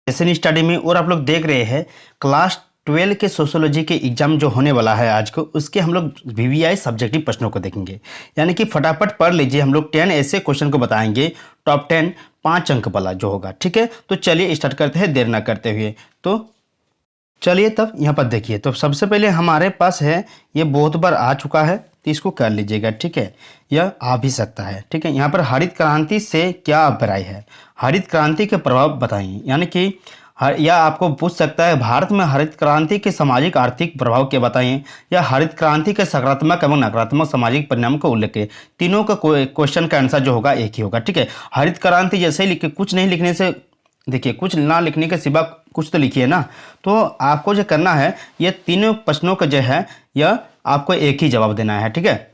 Lesson study में और आप लोग देख रहे हैं क्लास 12 के सोशियोलॉजी के एग्जाम जो होने वाला है आज को, उसके हम लोग वीवीआई सब्जेक्टिव प्रश्नों को देखेंगे। यानी कि फटाफट पढ़ लीजिए, हम लोग 10 ऐसे क्वेश्चन को बताएंगे, टॉप 10 5 अंक वाला जो होगा। ठीक है, तो चलिए स्टार्ट करते हैं देर ना करते हुए। तो चलिए तब यहाँ पर देखिए, तो सबसे पहले हमारे पास है, ये बहुत बार आ चुका है तो इसको कर लीजिएगा। ठीक है, यह आ भी सकता है। ठीक है, यहाँ पर हरित क्रांति से क्या अभिप्राय है, हरित क्रांति के प्रभाव बताइए। यानी कि या आपको पूछ सकता है भारत में हरित क्रांति के सामाजिक आर्थिक प्रभाव के बताइए, या हरित क्रांति के सकारात्मक एवं नकारात्मक सामाजिक परिणाम को उल्लेख करें। तीनों का क्वेश्चन का आंसर जो होगा एक ही होगा। ठीक है, हरित क्रांति जैसे ही लिखे, कुछ नहीं लिखने से, देखिए कुछ ना लिखने के सिवा कुछ तो लिखिए ना। तो आपको जो करना है, ये तीनों प्रश्नों का जो है यह आपको एक ही जवाब देना है। ठीक है,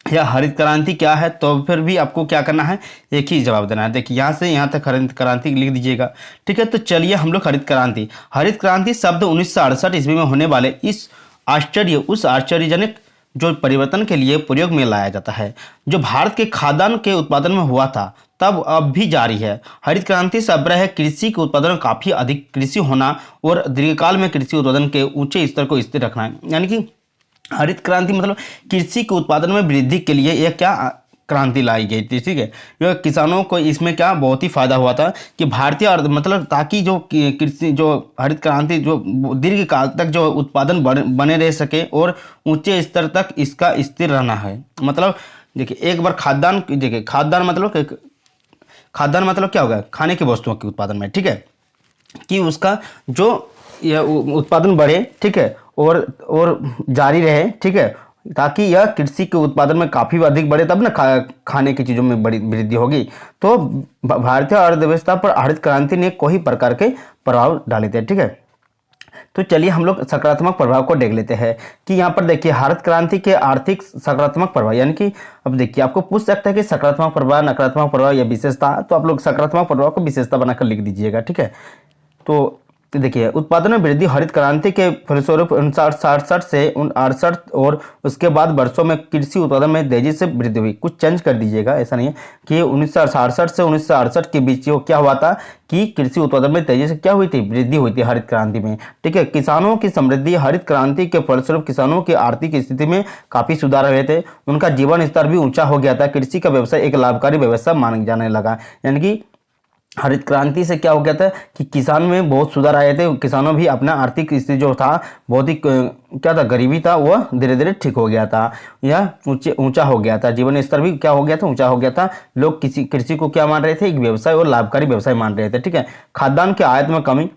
या हरित क्रांति क्या है, तो फिर भी आपको क्या करना है, एक ही जवाब देना है। देखिए यहाँ से यहाँ तक हरित क्रांति लिख दीजिएगा। ठीक है, तो चलिए हम लोग हरित क्रांति शब्द 1968 ईस्वी में होने वाले उस आश्चर्यजनक जो परिवर्तन के लिए प्रयोग में लाया जाता है, जो भारत के खाद्यान्न के उत्पादन में हुआ था तब अब भी जारी है। हरित क्रांति से अभिप्राय है कृषि के उत्पादन में काफी अधिक कृषि होना और दीर्घकाल में कृषि उत्पादन के ऊंचे स्तर को स्थिर रखना है। यानी कि हरित क्रांति मतलब कृषि के उत्पादन में वृद्धि के लिए यह क्या क्रांति लाई गई थी। ठीक है, यह किसानों को इसमें क्या बहुत ही फायदा हुआ था कि भारतीय मतलब ताकि जो कृषि जो हरित क्रांति जो दीर्घ काल तक जो उत्पादन बने रह सके और ऊंचे स्तर तक इसका स्थिर रहना है। मतलब देखिए एक बार खाद्यान्न, देखिए खाद्यान्न मतलब क्या होगा, खाने की वस्तुओं के उत्पादन में। ठीक है, कि उसका जो यह उत्पादन बढ़े, ठीक है, और जारी रहे। ठीक है, ताकि यह कृषि के उत्पादन में काफ़ी अधिक बढ़े, तब ना खाने की चीज़ों में बड़ी वृद्धि होगी। तो भारतीय अर्थव्यवस्था पर हरित क्रांति ने कोई प्रकार के प्रभाव डाले थे। ठीक है, तो चलिए हम लोग सकारात्मक प्रभाव को देख लेते हैं कि यहाँ पर देखिए हरित क्रांति के आर्थिक सकारात्मक प्रभाव। यानी कि अब देखिए आपको पूछ सकता है कि सकारात्मक प्रभाव, नकारात्मक प्रभाव या विशेषता, तो आप लोग सकारात्मक प्रभाव को विशेषता बनाकर लिख दीजिएगा। ठीक है, तो देखिए उत्पादन में वृद्धि हरित क्रांति के फलस्वरूप 1967 से 1968 और उसके बाद वर्षों में कृषि उत्पादन में तेजी से वृद्धि हुई। कुछ चेंज कर दीजिएगा, ऐसा नहीं है कि 1967 से 1968 के बीच वो क्या हुआ था कि कृषि उत्पादन में तेजी से क्या हुई थी, वृद्धि हुई थी हरित क्रांति में। ठीक है, किसानों की समृद्धि, हरित क्रांति के फलस्वरूप किसानों की आर्थिक स्थिति में काफी सुधार हुए थे, उनका जीवन स्तर भी ऊंचा हो गया था, कृषि का व्यवसाय एक लाभकारी व्यवसाय माना जाने लगा। यानी कि हरित क्रांति से क्या हो गया था कि किसान में बहुत सुधार आए थे, किसानों भी अपना आर्थिक स्थिति जो था बहुत ही क्या था, गरीबी था, वह धीरे धीरे ठीक हो गया था, यह ऊंचा हो गया था, जीवन स्तर भी क्या हो गया था, ऊंचा हो गया था। लोग कृषि को क्या मान रहे थे, एक व्यवसाय और लाभकारी व्यवसाय मान रहे थे। ठीक है, खाद्यान्न के आयात में कमी।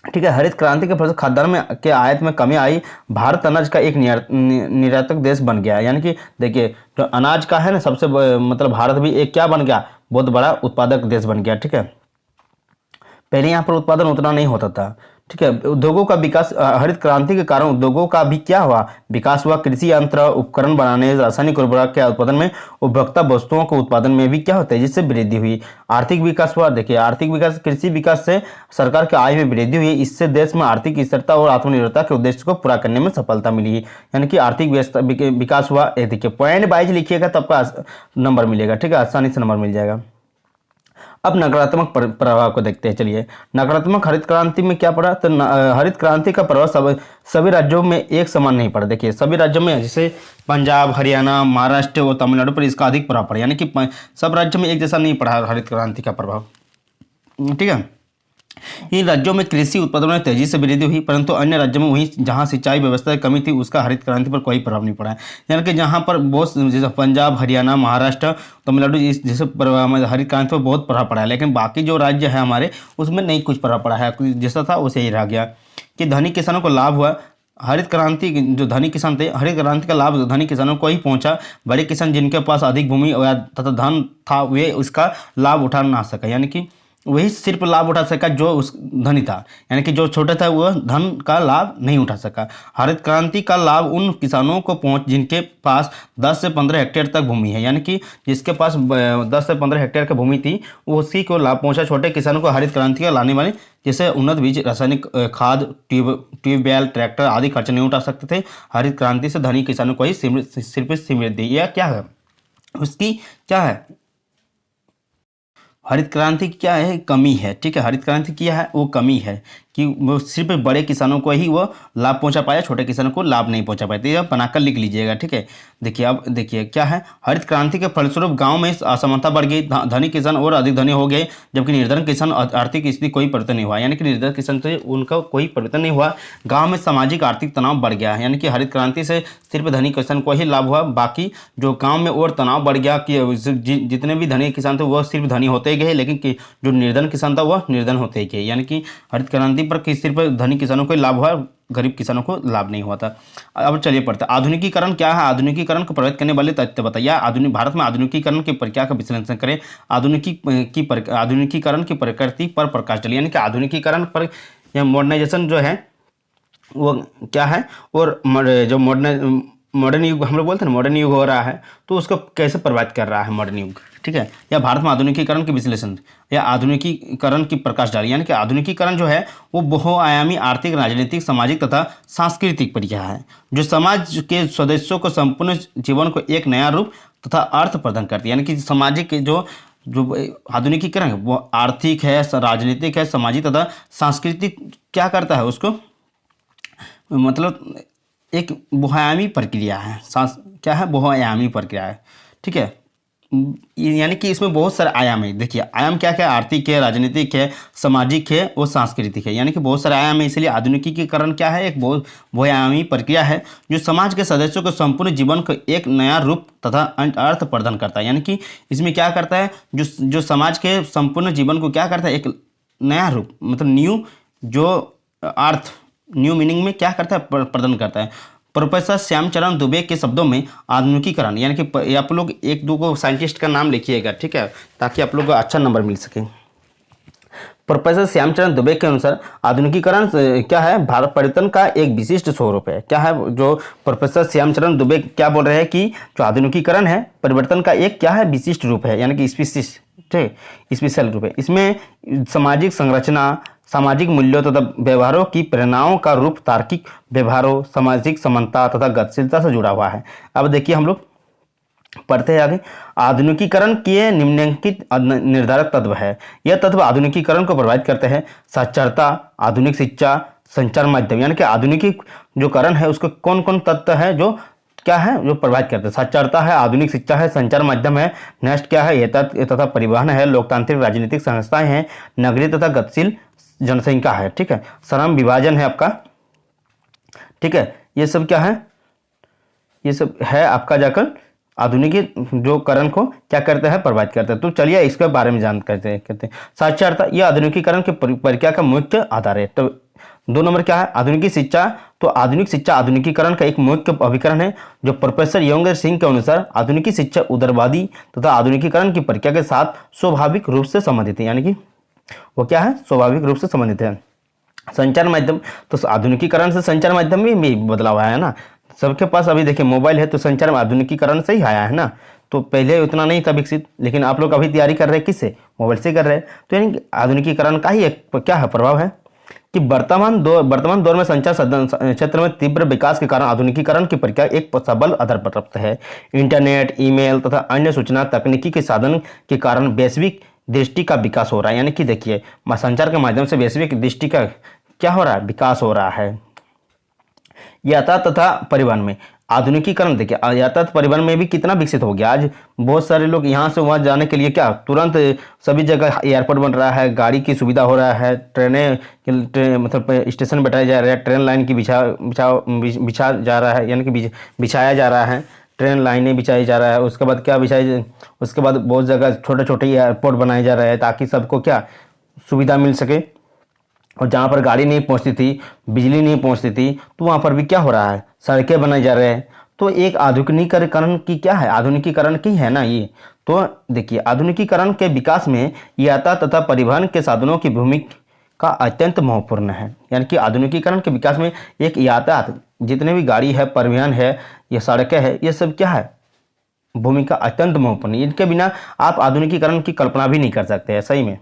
ठीक है, हरित क्रांति के फलस्वरूप खाद्यान्न में के आयात में कमी आई, भारत अनाज का एक निर्यातक देश बन गया। यानी कि देखिए जो अनाज का है ना, सबसे मतलब भारत भी एक क्या बन गया, बहुत बड़ा उत्पादक देश बन गया। ठीक है, पहले यहाँ पर उत्पादन उतना नहीं होता था। ठीक है, उद्योगों का विकास, हरित क्रांति के कारण उद्योगों का भी क्या हुआ, विकास हुआ। कृषि यंत्र उपकरण बनाने, रासायनिक उर्वरक के उत्पादन में, उपभोक्ता वस्तुओं के उत्पादन में भी क्या होता है, जिससे वृद्धि हुई। आर्थिक विकास हुआ। देखिए आर्थिक विकास, कृषि विकास से सरकार की आय में वृद्धि हुई, इससे देश में आर्थिक स्थिरता और आत्मनिर्भरता के उद्देश्य को पूरा करने में सफलता मिली। यानी कि आर्थिक विकास हुआ। देखिए पॉइंट वाइज लिखिएगा तब का नंबर मिलेगा। ठीक है, आसानी से नंबर मिल जाएगा। अब नकारात्मक प्रभाव को देखते हैं। चलिए नकारात्मक हरित क्रांति में क्या पड़ा, तो हरित क्रांति का प्रभाव सभी राज्यों में एक समान नहीं पड़ा। देखिए सभी राज्यों में, जैसे पंजाब, हरियाणा, महाराष्ट्र और तमिलनाडु पर इसका अधिक प्रभाव पड़ा। यानी कि सब राज्यों में एक जैसा नहीं पड़ा हरित क्रांति का प्रभाव। ठीक है, इन राज्यों में कृषि उत्पादन में तेजी से वृद्धि हुई, परंतु अन्य राज्यों में वहीं जहां सिंचाई व्यवस्था की कमी थी उसका हरित क्रांति पर कोई प्रभाव नहीं पड़ा है। यानी कि जहां पर बहुत, जैसे पंजाब, हरियाणा, महाराष्ट्र, तमिलनाडु, इस जैसे हरित क्रांति पर बहुत प्रभाव पड़ा है, लेकिन बाकी जो राज्य है हमारे उसमें नहीं कुछ प्रभाव पड़ा है, जैसा था वैसे ही रह गया। कि धनी किसानों को लाभ हुआ। हरित क्रांति जो धनी किसान थे, हरित क्रांति का लाभ धनी किसानों को ही पहुंचा। बड़े किसान जिनके पास अधिक भूमि तथा धन था वे उसका लाभ उठा ना सका। यानी कि वही सिर्फ लाभ उठा सका जो उस धनी था, यानी कि जो छोटा था वह धन का लाभ नहीं उठा सका। हरित क्रांति का लाभ उन किसानों को पहुंच जिनके पास 10 से 15 हेक्टेयर तक भूमि है। यानी कि जिसके पास 10 से 15 हेक्टेयर की भूमि थी उसी को लाभ पहुंचा। छोटे किसानों को हरित क्रांति का लाने वाले जैसे उन्नत बीज, रासायनिक खाद, ट्यूबवेल, ट्रैक्टर आदि खर्च नहीं उठा सकते थे। हरित क्रांति से धनी किसानों को ही सिर्फ समृद्धि, यह क्या है उसकी क्या है हरित क्रांति की क्या है, कमी है, ठीक है। हरित क्रांति क्या है, वो कमी है कि वो सिर्फ बड़े किसानों को ही वो लाभ पहुंचा पाया, छोटे किसानों को लाभ नहीं पहुंचा पाए। तो ये बनाकर लिख लीजिएगा, ठीक है। देखिए अब देखिए क्या है, हरित क्रांति के फलस्वरूप गांव में असमानता बढ़ गई, धनी किसान और अधिक धनी हो गए, जबकि निर्धन किसान आर्थिक स्थिति कोई परिवर्तन नहीं हुआ। यानी कि निर्धन किसान से उनका कोई परिवर्तन नहीं हुआ। गाँव में सामाजिक आर्थिक तनाव बढ़ गया है। यानी कि हरित क्रांति से सिर्फ धनी किसान को ही लाभ हुआ, बाकी जो गाँव में और तनाव बढ़ गया कि जितने भी धनी किसान थे वह सिर्फ धनी होते ही गए, लेकिन जो निर्धन किसान था वह निर्धन होते ही गए। यानी कि हरित क्रांति पर सिर्फ धनी किसानों को लाभ हुआ, गरीब किसानों को लाभ नहीं हुआ था। अब चलिए पढ़ते हैं आधुनिकीकरण क्या है। आधुनिकीकरण को प्रभावित करने वाले तथ्य बताइए। आधुनिक भारत में आधुनिकीकरण की प्रक्रिया का विश्लेषण करें। आधुनिकीकरण की प्रकृति पर प्रकाश डालिए। यानी कि आधुनिकीकरण पर या मॉडर्नाइजेशन जो है वो क्या है, और जो मॉडर्न युग हम लोग बोलते हैं ना, मॉडर्न युग हो रहा है, तो उसको कैसे प्रभावित कर रहा है मॉडर्न युग, ठीक है। या भारत में आधुनिकीकरण के विश्लेषण या आधुनिकीकरण की प्रकाश डाली। यानी कि आधुनिकीकरण जो है वो बहुआयामी आर्थिक, राजनीतिक, सामाजिक तथा सांस्कृतिक प्रक्रिया है जो समाज के सदस्यों को संपूर्ण जीवन को एक नया रूप तथा अर्थ प्रदान करती है। यानी कि सामाजिक जो आधुनिकीकरण है वो आर्थिक है, राजनीतिक है, सामाजिक तथा सांस्कृतिक क्या करता है उसको, मतलब एक बहुआयामी प्रक्रिया है। क्या है, बहुआयामी प्रक्रिया है, ठीक है। यानी कि इसमें बहुत सारे आयाम है। देखिए आयाम क्या क्या, आर्थिक है, राजनीतिक है, सामाजिक है और सांस्कृतिक है। यानी कि बहुत सारे आयाम है, इसलिए आधुनिकीकरण क्या है, एक बहुआयामी प्रक्रिया है जो समाज के सदस्यों को संपूर्ण जीवन को एक नया रूप तथा अर्थ प्रदान करता है। यानी कि इसमें क्या करता है, जो समाज के संपूर्ण जीवन को क्या करता है, एक नया रूप, मतलब न्यू जो अर्थ, न्यू मीनिंग में क्या करता है, प्रदान करता है। प्रोफेसर श्यामचरण दुबे के शब्दों में आधुनिकीकरण, यानी कि आप लोग एक दो को साइंटिस्ट का नाम लिखिएगा, ठीक है, ताकि आप लोग को अच्छा नंबर मिल सके। प्रोफेसर श्यामचरण दुबे के अनुसार आधुनिकीकरण क्या है, भारत परिवर्तन का एक विशिष्ट स्वरूप है। क्या है, जो प्रोफेसर श्यामचरण दुबे क्या बोल रहे हैं कि जो आधुनिकीकरण है परिवर्तन का एक क्या है, विशिष्ट रूप है, यानी कि स्पेशल रूप है। इसमें सामाजिक संरचना, सामाजिक मूल्यों तथा व्यवहारों की प्रेरणाओं का रूप तार्किक व्यवहारों, सामाजिक समानता तथा गतिशीलता से जुड़ा हुआ है। अब देखिए हम लोग पढ़ते हैं आगे। आधुनिकीकरण के निम्नलिखित निर्धारक तत्व है। यह तत्व आधुनिकीकरण को प्रभावित करते हैं। साक्षरता, आधुनिक शिक्षा, संचार माध्यम। यानी कि आधुनिकीकरण है उसको कौन कौन तत्व है जो क्या है, जो प्रभावित करते हैं। साक्षरता है, आधुनिक शिक्षा है, संचार माध्यम है, नेक्स्ट क्या है, तथा परिवहन है, लोकतांत्रिक राजनीतिक संस्थाएं हैं, नगरीय तथा गतिशील जनसंख्या है, ठीक है, श्रम विभाजन है आपका, ठीक है। ये सब क्या है, ये सब है आपका जाकर आधुनिकी जो करण को क्या करते हैं, प्रभावित करते हैं। तो चलिए इसके बारे में जान करते हैं। साक्षरता ये आधुनिकीकरण के प्रक्रिया का मुख्य आधार है। तो 2 नंबर क्या है, आधुनिकी शिक्षा। तो आधुनिक शिक्षा आधुनिकीकरण का एक मुख्य अभिकरण है जो प्रोफेसर योगेंद्र सिंह के अनुसार आधुनिकी शिक्षा उदारवादी तथा आधुनिकीकरण की प्रक्रिया के साथ स्वाभाविक रूप से संबंधित है। यानी कि वो क्या है, स्वाभाविक रूप से संबंधित है। संचार माध्यम, तो आधुनिकीकरण से संचार माध्यम में भी बदलाव आया है ना। सबके पास अभी देखिए मोबाइल है, तो संचार में आधुनिकीकरण से ही आया है ना। तो पहले उतना नहीं था विकसित, लेकिन आप लोग अभी तैयारी कर रहे हैं किससे, मोबाइल से कर रहे हैं। तो यानी आधुनिकीकरण का ही एक क्या है, प्रभाव है कि वर्तमान दौर में संचार क्षेत्र में तीव्र विकास के कारण आधुनिकीकरण की प्रक्रिया एक सबल आधार पर प्राप्त है। इंटरनेट, ईमेल तथा अन्य सूचना तकनीकी के साधन के कारण वैश्विक दृष्टि का विकास हो रहा है। यानी कि देखिए संचार के माध्यम से वैश्विक दृष्टि का क्या हो रहा है, विकास हो रहा है। यातायात तथा परिवहन में आधुनिकीकरण, देखिए यातायात परिवहन में भी कितना विकसित हो गया। आज बहुत सारे लोग यहाँ से वहाँ जाने के लिए क्या तुरंत सभी जगह एयरपोर्ट बन रहा है, गाड़ी की सुविधा हो रहा है, ट्रेनें मतलब स्टेशन बैठाए जा रहे हैं, ट्रेन लाइन की बिछा जा रहा है, यानी कि बिछाया जा रहा है, ट्रेन लाइनें बिछाई जा रहा है। उसके बाद क्या उसके बाद बहुत जगह छोटे छोटे एयरपोर्ट बनाए जा रहे हैं ताकि सबको क्या सुविधा मिल सके। और जहाँ पर गाड़ी नहीं पहुँचती थी, बिजली नहीं पहुँचती थी, तो वहाँ पर भी क्या हो रहा है, सड़कें बनाए जा रहे हैं। तो एक आधुनिकीकरण की क्या है, आधुनिकीकरण की है ना ये। तो देखिए आधुनिकीकरण के विकास में यातायात तथा परिवहन के साधनों की भूमिका अत्यंत महत्वपूर्ण है। यानी कि आधुनिकीकरण के विकास में एक यातायात, जितने भी गाड़ी है, परिवहन है, ये सड़कें है, ये सब क्या है, भूमिका अत्यंत महत्वपूर्ण है। इनके बिना आप आधुनिकीकरण की कल्पना भी नहीं कर सकते हैं सही में।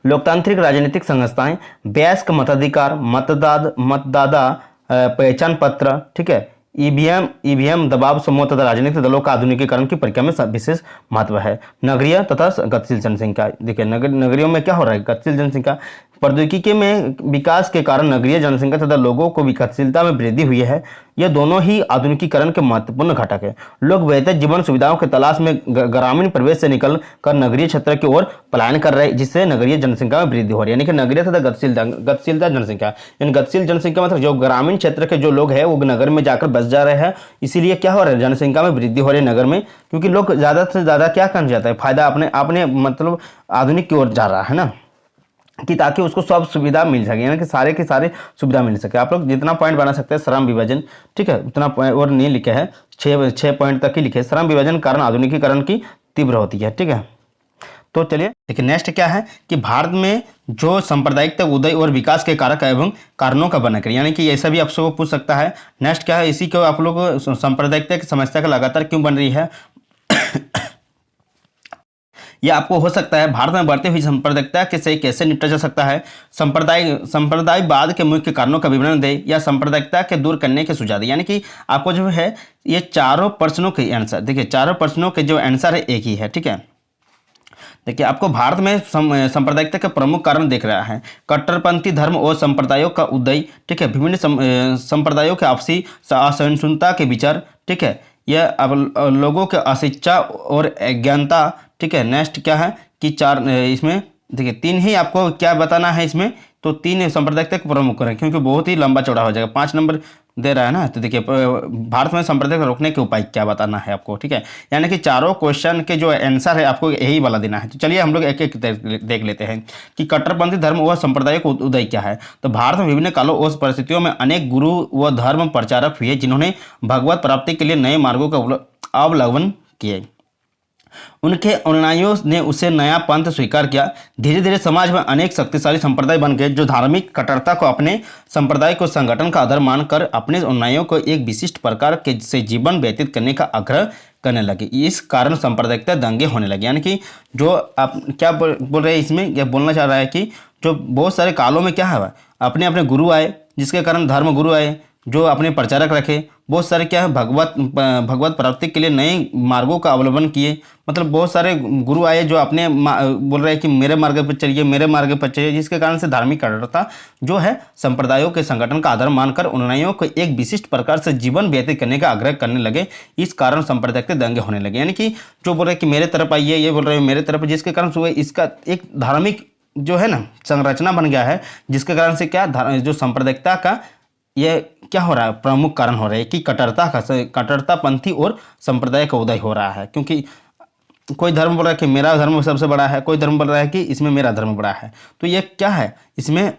लोकतांत्रिक राजनीतिक संस्थाएं, वयस्क मताधिकार, मतदाता पहचान पत्र, ठीक है, ईवीएम दबाव समूह तथा राजनीतिक दलों का आधुनिकीकरण की प्रक्रिया में विशेष महत्व है। नगरीय तथा गतिशील जनसंख्या, देखिए नगरियों में क्या हो रहा है, गतिशील जनसंख्या। प्रौद्योगिकी में विकास के कारण नगरीय जनसंख्या तथा लोगों को विकासशीलता में वृद्धि हुई है। यह दोनों ही आधुनिकीकरण के महत्वपूर्ण घटक है। लोग बेहतर जीवन सुविधाओं की तलाश में ग्रामीण प्रदेश से निकल कर नगरीय क्षेत्र की ओर पलायन कर रहे हैं, जिससे नगरीय जनसंख्या में वृद्धि हो रही है। यानी कि नगरीय तथा गतिशीलता जनसंख्या, यानी गतिशील जनसंख्या मतलब जो ग्रामीण क्षेत्र के जो लोग हैं वो नगर में जाकर बस जा रहे हैं, इसीलिए क्या हो रहा है, जनसंख्या में वृद्धि हो रही है नगर में, क्योंकि लोग ज़्यादा से ज़्यादा क्या करना चाहता है, फायदा अपने अपने मतलब आधुनिक की ओर जा रहा है ना, कि ताकि उसको सब सुविधा मिल सके, यानी कि सारे के सारे सुविधा मिल सके। आप लोग जितना पॉइंट बना सकते हैं श्रम विभाजन, ठीक है, उतना और नहीं लिखे है, 6 पॉइंट तक ही लिखे। श्रम विभाजन कारण आधुनिकीकरण की तीव्र होती है, ठीक है। तो चलिए देखिए नेक्स्ट क्या है कि भारत में जो सांप्रदायिकता उदय और विकास के कारक एवं कारणों का वर्णन करें, यानी कि ऐसा भी आपसे वो पूछ सकता है। नेक्स्ट क्या है, इसी को आप लोग सांप्रदायिकता की समस्या का लगातार क्यों बन रही है यह आपको हो सकता है भारत में बढ़ती हुई सांप्रदायिकता के से कैसे निपटा जा सकता है, संप्रदायवाद के मुख्य कारणों का विवरण दे या सांप्रदायिकता के दूर करने के सुझाव दे। यानी कि आपको जो है ये चारों प्रश्नों के आंसर, देखिए चारों प्रश्नों के जो आंसर है एक ही है, ठीक है। देखिए आपको भारत में सांप्रदायिकता के प्रमुख कारण देख रहा है, कट्टरपंथी धर्म और संप्रदायों का उदय, ठीक है, विभिन्न संप्रदायों के आपसी असहिष्णुता के विचार, ठीक है, यह अब लोगों के अशिक्षा और अज्ञानता, ठीक है। नेक्स्ट क्या है कि चार इसमें देखिए 3 ही आपको क्या बताना है इसमें, तो 3 सांप्रदायिकता के प्रमुख कारण, क्योंकि बहुत ही लंबा चौड़ा हो जाएगा, 5 नंबर दे रहा है ना। तो देखिए भारत में सांप्रदायिकता रोकने के उपाय क्या बताना है आपको, ठीक है। यानी कि चारों क्वेश्चन के जो आंसर है आपको यही वाला देना है। तो चलिए हम लोग एक एक देख लेते हैं कि कट्टरपंथी धर्म व संप्रदाय को उदय क्या है। तो भारत में विभिन्न कालों और परिस्थितियों में अनेक गुरु व धर्म प्रचारक हुए, जिन्होंने भगवत प्राप्ति के लिए नए मार्गों का अवलंबन किए। उनके अनुयायियों ने उसे नया पंथ स्वीकार किया। धीरे धीरे समाज में अनेक शक्तिशाली संप्रदाय बन गए, जो धार्मिक कट्टरता को अपने संप्रदाय को संगठन का आधार मानकर अपने अनुयायियों को एक विशिष्ट प्रकार के से जीवन व्यतीत करने का आग्रह करने लगे। इस कारण सांप्रदायिकता दंगे होने लगे। यानी कि जो आप क्या बोल रहे हैं इसमें, यह बोलना चाह रहा है कि जो बहुत सारे कालों में क्या है, अपने अपने गुरु आए, जिसके कारण धर्म गुरु आए जो अपने प्रचारक रखे, बहुत सारे क्या है भगवत प्राप्ति के लिए नए मार्गों का अवलंबन किए। मतलब बहुत सारे गुरु आए जो अपने बोल रहे हैं कि मेरे मार्ग पर चलिए, मेरे मार्ग पर चलिए, जिसके कारण से धार्मिक कट्टरता जो है संप्रदायों के संगठन का आधार मानकर अनुयायियों को एक विशिष्ट प्रकार से जीवन व्यतीत करने का आग्रह करने लगे। इस कारण सांप्रदायिक दंगे होने लगे। यानी कि जो बोल रहे हैं कि मेरे तरफ आइए, ये बोल रहे हैं मेरे तरफ, जिसके कारण से इसका एक धार्मिक जो है ना संरचना बन गया है, जिसके कारण से क्या जो सांप्रदायिकता का यह क्या हो रहा है, प्रमुख कारण हो रहा है कि कट्टरतापंथी और संप्रदाय का उदय हो रहा है। क्योंकि कोई धर्म बोल रहा है कि मेरा धर्म सबसे बड़ा है, कोई धर्म बोल रहा है कि इसमें मेरा धर्म बड़ा है। तो ये क्या है, इसमें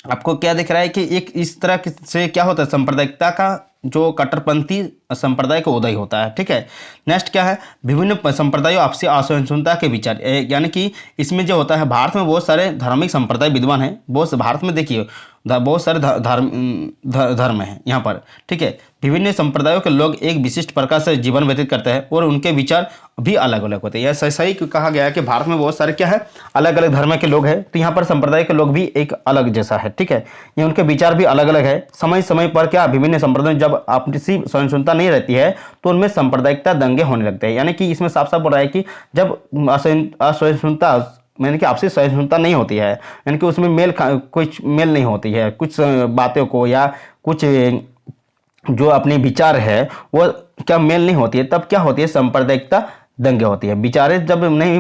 आपको क्या दिख रहा है कि एक इस तरह से क्या होता है, सांप्रदायिकता का जो कट्टरपंथी संप्रदाय का उदय होता है, ठीक है। नेक्स्ट क्या है, विभिन्न संप्रदायों आपसी असहिष्णुता के विचार। यानी कि इसमें जो होता है, भारत में बहुत सारे धार्मिक संप्रदाय विद्वान हैं, बहुत भारत में देखिए बहुत सारे धर्म हैं यहाँ पर, ठीक है। विभिन्न संप्रदायों के लोग एक विशिष्ट प्रकार से जीवन व्यतीत करते हैं और उनके विचार भी अलग अलग होते हैं। यह सही कहा गया है कि भारत में बहुत सारे क्या है, अलग अलग धर्म के लोग हैं, तो यहाँ पर संप्रदाय के लोग भी एक अलग जैसा है, ठीक है। ये उनके विचार भी अलग अलग है। समय समय पर क्या विभिन्न संप्रदाय जब आपसी सहिष्णुता नहीं रहती है तो उनमें सांप्रदायिकता दंगे होने लगते हैं। यानी कि इसमें साफ साफ बोल रहा है कि जब असहिष्णुता यानी कि आपसी सहिष्णुता नहीं होती है, यानी कि उसमें कुछ मेल नहीं होती है, कुछ बातों को या कुछ जो अपने विचार है वो क्या मेल नहीं होती है, तब क्या होती है, सांप्रदायिकता दंगे होती है। विचारें जब नहीं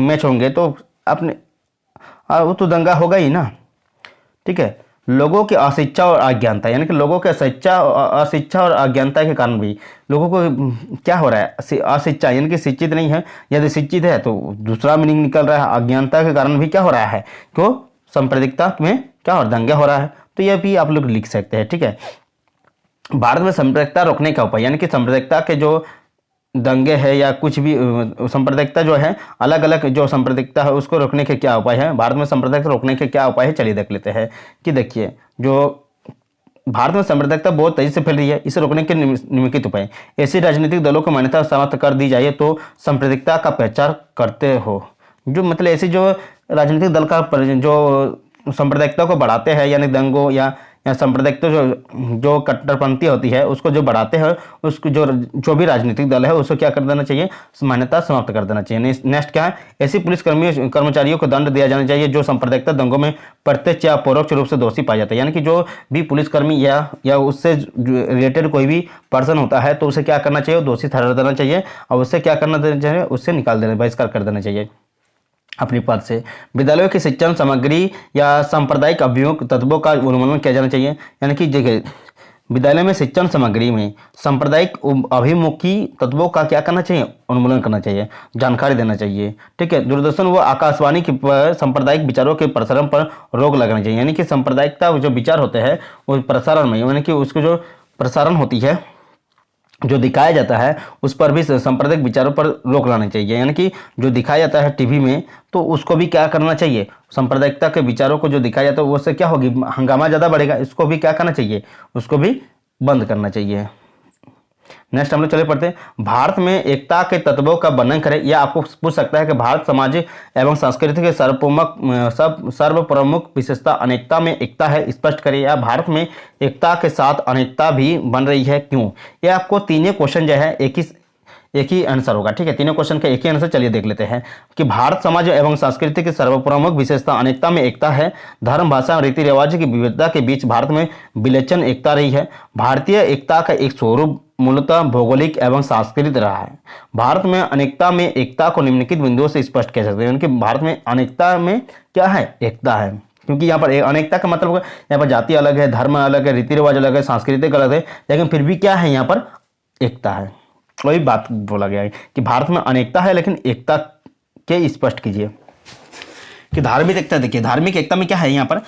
मैच होंगे तो अपने वो तो दंगा होगा ही ना, ठीक है। लोगों की अशिक्षा और अज्ञानता, यानी कि लोगों के अशिक्षा और अज्ञानता के कारण भी लोगों को क्या हो रहा है, अशिक्षा यानी कि शिक्षित नहीं है, यदि शिक्षित है तो दूसरा मीनिंग निकल रहा है। अज्ञानता के कारण भी क्या हो रहा है, क्यों सांप्रदायिकता में क्या हो दंगा हो रहा है। तो यह भी आप लोग लिख सकते हैं, ठीक है। भारत में सांप्रदायिकता रोकने का उपाय, यानी कि सांप्रदायिकता के जो दंगे है या कुछ भी सांप्रदायिकता जो है, अलग अलग जो सांप्रदायिकता है उसको रोकने के क्या उपाय है, भारत में सांप्रदायिकता रोकने के क्या उपाय है, चलिए देख लेते हैं। कि देखिए जो भारत में सांप्रदायिकता बहुत तेजी से फैल रही है, इसे रोकने के निम्नलिखित उपाय। ऐसी राजनीतिक दलों को मान्यता समाप्त कर दी जाए तो सांप्रदायिकता का प्रचार करते हो, जो मतलब ऐसे जो राजनीतिक दल का जो सांप्रदायिकता को बढ़ाते हैं, यानी दंगों या या सांप्रदायिकता जो कट्टरपंथी होती है उसको जो बढ़ाते हैं, उसको जो भी राजनीतिक दल है उसको क्या कर देना चाहिए, मान्यता समाप्त कर देना चाहिए। नेक्स्ट क्या है, ऐसी पुलिस कर्मचारियों को दंड दिया जाना चाहिए जो सांप्रदायिकता दंगों में प्रत्यक्ष या परोक्ष रूप से दोषी पाया जाता है। यानी कि जो भी पुलिसकर्मी या उससे रिलेटेड कोई भी पर्सन होता है तो उसे क्या करना चाहिए, दोषी ठहरा देना चाहिए और उससे क्या करना देना चाहिए, उससे निकाल देना, बहिष्कार कर देना चाहिए अपने पद से। विद्यालयों की शिक्षण सामग्री या सांप्रदायिक अभिमुख तत्वों का उन्मूलन किया जाना चाहिए। यानी कि देखिए विद्यालय में शिक्षण सामग्री में सांप्रदायिक अभिमुखी तत्वों का क्या करना चाहिए, उन्मूलन करना चाहिए, जानकारी देना चाहिए। ठीक है, दूरदर्शन व आकाशवाणी की सांप्रदायिक विचारों के प्रसारण पर रोक लगानी चाहिए। यानी कि सांप्रदायिकता जो विचार होते हैं वो प्रसारण में, यानी कि उसको जो प्रसारण होती है, जो दिखाया जाता है उस पर भी सांप्रदायिक विचारों पर रोक लानी चाहिए। यानी कि जो दिखाया जाता है टीवी में तो उसको भी क्या करना चाहिए, सांप्रदायिकता के विचारों को जो दिखाया जाता है उससे क्या होगी, हंगामा ज़्यादा बढ़ेगा, इसको भी क्या करना चाहिए, उसको भी बंद करना चाहिए। नेक्स्ट हम लोग चले पढ़ते हैं, भारत में एकता के तत्वों का वर्णन करें। यह आपको पूछ सकता है कि भारत सामाजिक एवं सांस्कृतिक के सर्वप्रमुख विशेषता अनेकता में एकता है, स्पष्ट करें। या भारत में एकता के साथ अनेकता भी बन रही है, क्यों। यह आपको तीनों क्वेश्चन जो है एक ही आंसर होगा। ठीक है, तीनों क्वेश्चन का एक ही आंसर। चलिए देख लेते हैं कि भारत समाज एवं संस्कृति की सर्वप्रमुख विशेषता अनेकता में एकता है। धर्म, भाषा और रीति रिवाज की विविधता के बीच भारत में विलक्षण एकता रही है। भारतीय एकता का एक स्वरूप मूलतः भौगोलिक एवं सांस्कृतिक रहा है। भारत में अनेकता में एकता को निम्नलिखित बिंदुओं से स्पष्ट कह सकते हैं। यानी कि भारत में अनेकता में क्या है, एकता है, क्योंकि यहाँ पर अनेकता का मतलब यहाँ पर जाति अलग है, धर्म अलग है, रीति रिवाज अलग है, सांस्कृतिक अलग है, लेकिन फिर भी क्या है, यहाँ पर एकता है। वही बात बोला गया है कि भारत में अनेकता है लेकिन एकता के स्पष्ट कीजिए। कि धार्मिक एकता, देखिए धार्मिक एकता में क्या है, यहाँ पर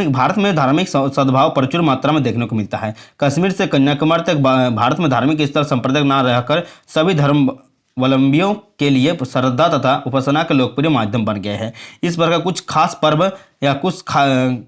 भारत में धार्मिक सद्भाव प्रचुर मात्रा में देखने को मिलता है। कश्मीर से कन्याकुमारी तक भारत में धार्मिक स्थल संप्रदाय न रहकर सभी धर्मावलंबियों के लिए श्रद्धा तथा उपासना का लोकप्रिय माध्यम बन गया है। इस प्रकार कुछ खास पर्व या कुछ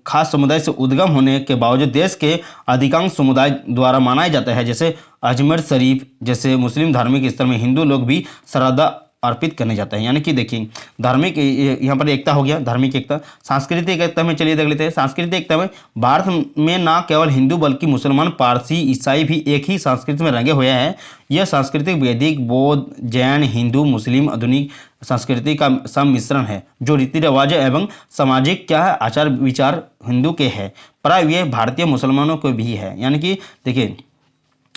खास समुदाय से उद्गम होने के बावजूद देश के अधिकांश समुदाय द्वारा मनाया जाता है। जैसे अजमेर शरीफ जैसे मुस्लिम धार्मिक स्थल में हिंदू लोग भी श्रद्धा अर्पित करने जाते हैं। यानी कि देखिए धार्मिक यहाँ पर एकता हो गया, धार्मिक एकता। सांस्कृतिक एकता में चलिए देख लेते हैं। सांस्कृतिक एकता में भारत में न केवल हिंदू बल्कि मुसलमान, पारसी, ईसाई भी एक ही संस्कृति में रंगे हुए हैं। यह सांस्कृतिक वैदिक, बौद्ध, जैन, हिंदू, मुस्लिम, आधुनिक संस्कृति का सम्मिश्रण है। जो रीति रिवाज एवं सामाजिक क्या है, आचार विचार हिंदू के हैं, प्राय ये भारतीय मुसलमानों को भी है। यानी कि देखिए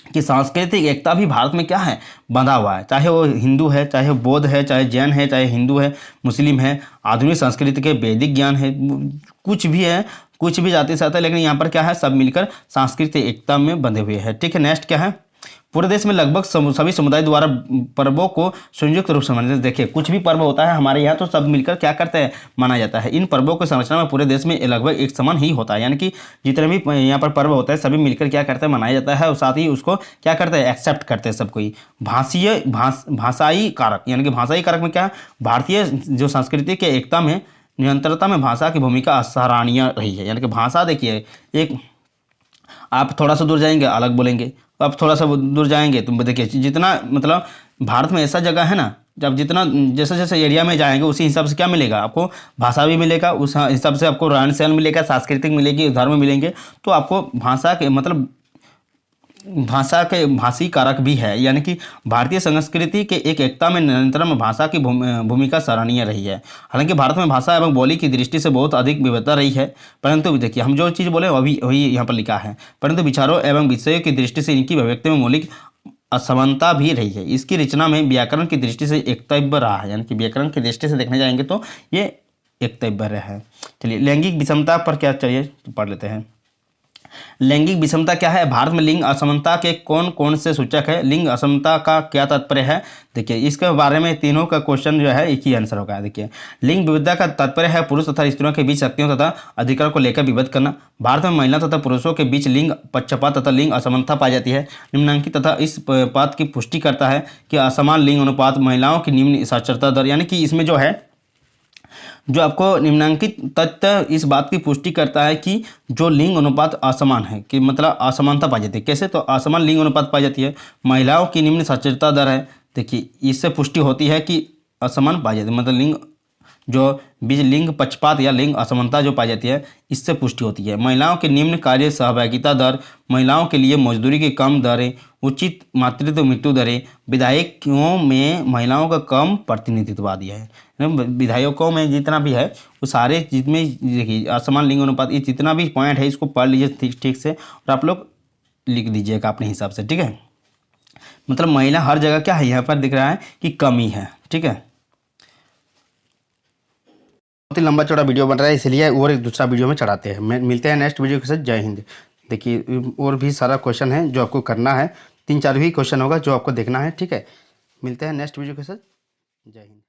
कि सांस्कृतिक एकता भी भारत में क्या है, बंधा हुआ है, चाहे वो हिंदू है, चाहे बौद्ध है, चाहे जैन है, चाहे हिंदू है, मुस्लिम है, आधुनिक संस्कृति के वैदिक ज्ञान है, कुछ भी है, कुछ भी जाति से आता है, लेकिन यहाँ पर क्या है, सब मिलकर सांस्कृतिक एकता में बंधे हुए हैं। ठीक है, नेक्स्ट क्या है, पूरे देश में लगभग सभी समुदाय द्वारा पर्वों को संयुक्त रूप से मनाते हैं। देखिए कुछ भी पर्व होता है हमारे यहाँ तो सब मिलकर क्या करते हैं, मनाया जाता है। इन पर्वों की संरचना में पूरे देश में लगभग एक समान ही होता है। यानी कि जितने भी यहाँ पर पर्व होता है सभी मिलकर क्या करते हैं, मनाया जाता है और साथ ही उसको क्या करते हैं, एक्सेप्ट करते हैं सब कोई। भाषाई कारक, यानी कि भाषाई कारक में क्या है, भारतीय जो संस्कृति के एकता में निरंतरता में भाषा की भूमिका सराहनीय रही है। यानी कि भाषा देखिए, एक आप थोड़ा सा दूर जाएंगे अलग बोलेंगे, तो आप थोड़ा सा दूर जाएंगे तो देखिए जितना मतलब भारत में ऐसा जगह है ना, जब जितना जैसे जैसे एरिया में जाएंगे उसी हिसाब से क्या मिलेगा आपको, भाषा भी मिलेगा, उस हिसाब से आपको रहन सहन मिलेगा, सांस्कृतिक मिलेगी, धर्म मिलेंगे, तो आपको भाषा के मतलब भाषा के भाषी कारक भी है। यानी कि भारतीय संस्कृति के एक एकता में निरंतर में भाषा की भूमिका सराहनीय रही है। हालांकि भारत में भाषा एवं बोली की दृष्टि से बहुत अधिक विविधता रही है, परंतु देखिए हम जो चीज़ बोले वही यहाँ पर लिखा है, परंतु विचारों एवं विषयों की दृष्टि से इनकी अभिव्यक्ति में मौलिक असमानता भी रही है। इसकी रचना में व्याकरण की दृष्टि से एकतव्य रहा है। यानी कि व्याकरण की दृष्टि से देखने जाएंगे तो ये एकतव्य रहा है। चलिए लैंगिक विषमता पर क्या चाहिए तो पढ़ लेते हैं। लैंगिक विषमता क्या है, भारत में लिंग असमानता के कौन कौन से सूचक है, लिंग असमानता का क्या तात्पर्य है। देखिए इसके बारे में तीनों का क्वेश्चन जो है एक ही आंसर होगा। देखिए लिंग विविधता का तात्पर्य है पुरुष तथा स्त्रियों के बीच शक्तियों तथा अधिकार को लेकर विभेद करना। भारत में महिला तथा पुरुषों के बीच लिंग पक्षपात तथा लिंग असमानता पाई जाती है। निम्नांकित तथा इस बात की पुष्टि करता है कि असमान लिंग अनुपात, महिलाओं की निम्न साक्षरता दर, यानी कि इसमें जो है जो आपको निम्नांकित तथ्य इस बात की पुष्टि करता है कि जो लिंग अनुपात असमान है, कि मतलब असमानता पाई जाती है। कैसे, तो असमान लिंग अनुपात पाई जाती है, महिलाओं की निम्न साक्षरता दर है। देखिए इससे पुष्टि होती है कि असमान पाई जाती है, मतलब लिंग जो बीच लिंग पक्षपात या लिंग असमानता जो पाई जाती है इससे पुष्टि होती है। महिलाओं के निम्न कार्य सहभागिता दर, महिलाओं के लिए मजदूरी की कम दरें, उचित मातृत्व मृत्यु दरें, विधायकों में महिलाओं का कम प्रतिनिधित्व आ दिया है। विधायकों में जितना भी है वो सारे जितने देखिए असमान लिंग अनुपात, ये जितना भी पॉइंट है इसको पढ़ लीजिए ठीक ठीक से और आप लोग लिख दीजिएगा अपने हिसाब से, ठीक है। मतलब महिला हर जगह क्या है यहाँ पर दिख रहा है कि कमी है, ठीक है। बहुत ही लंबा चौड़ा वीडियो बन रहा है इसलिए और एक दूसरा वीडियो में चढ़ाते हैं। मिलते हैं नेक्स्ट वीडियो के साथ। जय हिंद। देखिए और भी सारा क्वेश्चन है जो आपको करना है, 3-4 भी क्वेश्चन होगा जो आपको देखना है, ठीक है। मिलते हैं नेक्स्ट वीडियो के साथ। जय हिंद।